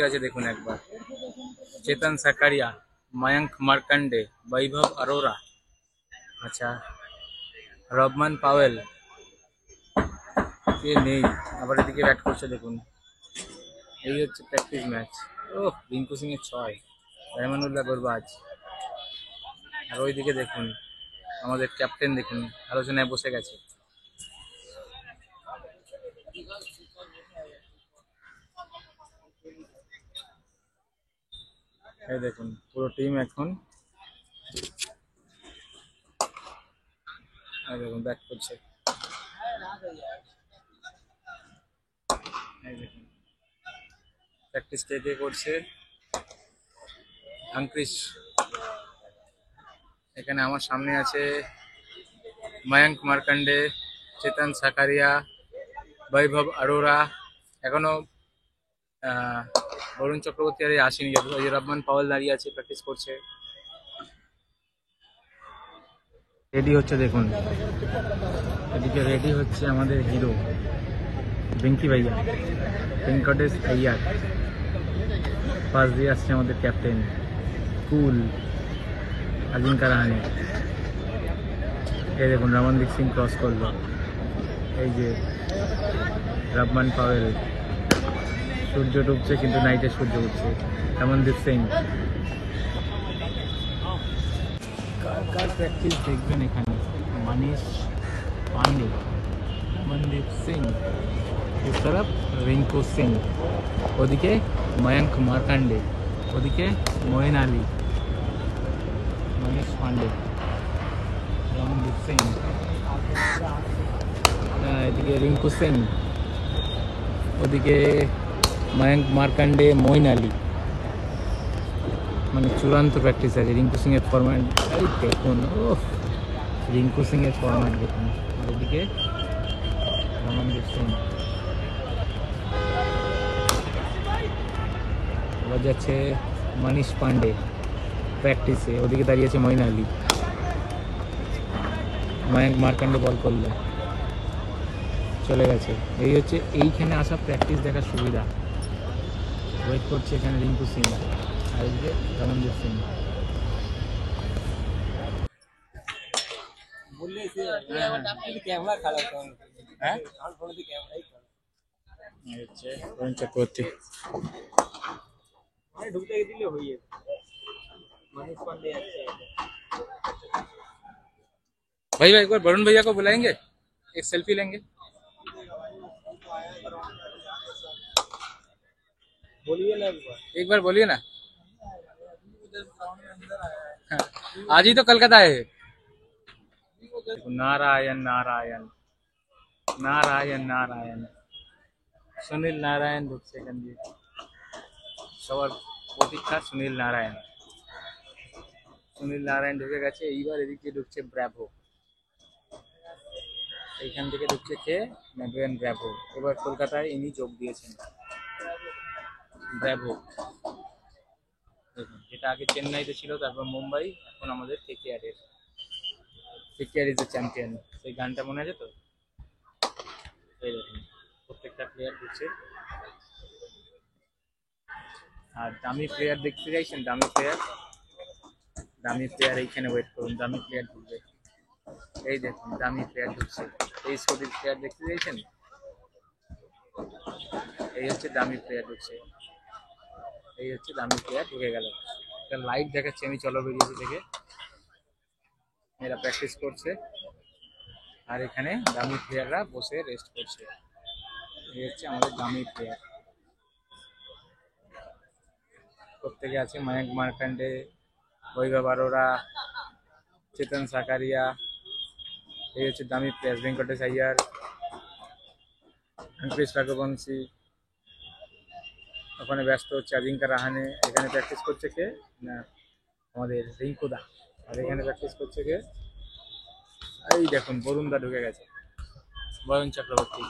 আছে দেখুন একবার। চেতন সাকারিয়া, ময়ঙ্ক মার্কান্ডে, বৈভব অরোরা, আচ্ছা রবমান পাওয়েল কে নেই, আবার এদিকে ব্যাট করছে দেখুন। এই হচ্ছে প্র্যাকটিস ম্যাচ। ও রিঙ্কু সিং এর 6, রেহমানুল্লাহ গুরবাজ। আর ওইদিকে দেখুন আমাদের ক্যাপ্টেন দেখুন আলোচনায় বসে গেছে। এই দেখুন পুরো টিম এখন দেখুন ব্যাট করছে। এই দেখুন প্র্যাকটিস কে কে করছে। আঙ্ক্রিশ, এখানে আমার সামনে আছে ময়ঙ্ক মার্কান্ডে, চেতন সাকারিয়া, বৈভব অরোরা। এখনো বরুণ চক্রবর্তী আর আসেনি, ওই রহমান পাওয়াল দাঁড়িয়ে আছে, প্র্যাকটিস করছে। রেডি হচ্ছে দেখুন, এদিকে রেডি হচ্ছে আমাদের হিরো বেঙ্কি ভাইয়া, ভেঙ্কটেশ আইয়ার। পাশ দিয়ে আসছে আমাদের ক্যাপ্টেন কুল আজিঙ্কা রাহানে। এই দেখুন রমনদীপ সিং ক্রস করলো। এই যে রবমান পাওয়েল। সূর্য ডুবছে কিন্তু নাইটে সূর্য উঠছে। রমনদীপ সিং। কার কার প্র্যাকটিস দেখবেন এখানে? মনীষ পান্ডে, রমনদীপ সিং, इस तरफ रिंकू सिंह, ওদিকে ময়ঙ্ক মার্কান্ডে, ওদিকে মোয়েন আলী, মনীষ পান্ডে, রমনদীপ সিং, এদিকে রিঙ্কু সিং, ওদিকে ময়ঙ্ক মার্কান্ডে, মোয়েন আলী। মানে চূড়ান্ত প্র্যাকটিস আছে। রিঙ্কু সিং এর ফরম্যাট এই দেখুন, ও রিঙ্কু সিং এর ফরম্যাট দেখুন। ওদিকে রমনদীপ সিং। এবার যাচ্ছে মনীষ পান্ডে প্র্যাকটিসে, ওদিকে দাঁড়িয়ে আছে মঈন আলী। ময়ঙ্ক মার্কান্ডে বল করলো, চলে গেছে। এই হচ্ছে এইখানে আসা প্র্যাকটিস দেখার সুবিধা। ওয়েট করছে এখানে রিঙ্কু সিং আর এদিকে রমনদীপ সিং। বরুণ চক্রবর্তী ঢুকতে দিলে হয়ে যাবে। मनीष पांडे अच्छे। भाई भाई एक बार वरुण भैया को बुलाएंगे, एक सेल्फी लेंगे। बोलिए ना एक बार बोलिए ना। हाँ, आज ही तो कलकत्ता है। नारायण नारायण नारायण नारायण, सुनील नारायण ঢুকছে এখান দিয়ে। সবার প্রতীক্ষা সুনীল নারায়ণ। সুনীল নারায়ণ ঢুকে গেছে। এইবার এদিকে ঢুকছে ব্র্যাভো, এইখান থেকে ঢুকছে কে? ম্যাডুয়েন ব্র্যাভো। এবার কলকাতায় ইনি যোগ দিয়েছেন। ব্র্যাভো দেখুন, যেটা আগে চেন্নাইতে ছিল, তারপর মুম্বাই, এখন আমাদের কেকেআরের। কেকেআর ইজ দ্য চ্যাম্পিয়ন, সেই গানটা মনে আছে তো? এই দেখুন প্রত্যেকটা প্লেয়ার ঢুকছে। আর দামি প্লেয়ার দেখতে চাইছেন? দামি প্লেয়ার এইখানে ওয়েট করুন, দামি প্লেয়ার ঢুকবে। এই দেখুন দামি প্লেয়ার ঢুকছে। এই কোটির প্লেয়ার দেখতে চাইছেন? এই হচ্ছে দামি প্লেয়ার ঢুকছে। এই হচ্ছে দামি প্লেয়ার ঢুকে গেল। লাইভ দেখাচ্ছে আমি, চলো বেরিয়েছি থেকে। এরা প্র্যাকটিস করছে আর এখানে দামি প্লেয়াররা বসে রেস্ট করছে। এই হচ্ছে আমাদের দামি প্লেয়ার। প্রত্যেকে আছে ময়ঙ্ক মার্কান্ডে, বৈভব অরোরা, চেতন সাকারিয়া। এই হচ্ছে দামি প্লেয়ার, ভেঙ্কটেশ আইয়ার, আঙ্ক্রিশ রাঘবংশী। ওখানে ব্যস্ত হচ্ছে আজিঙ্কা রাহানে। এখানে প্র্যাকটিস করছে কে? না আমাদের রিঙ্কুদা। আর এখানে প্র্যাকটিস করছে কে? এই দেখুন বরুণদা ঢুকে গেছে, বরুণ চক্রবর্তী।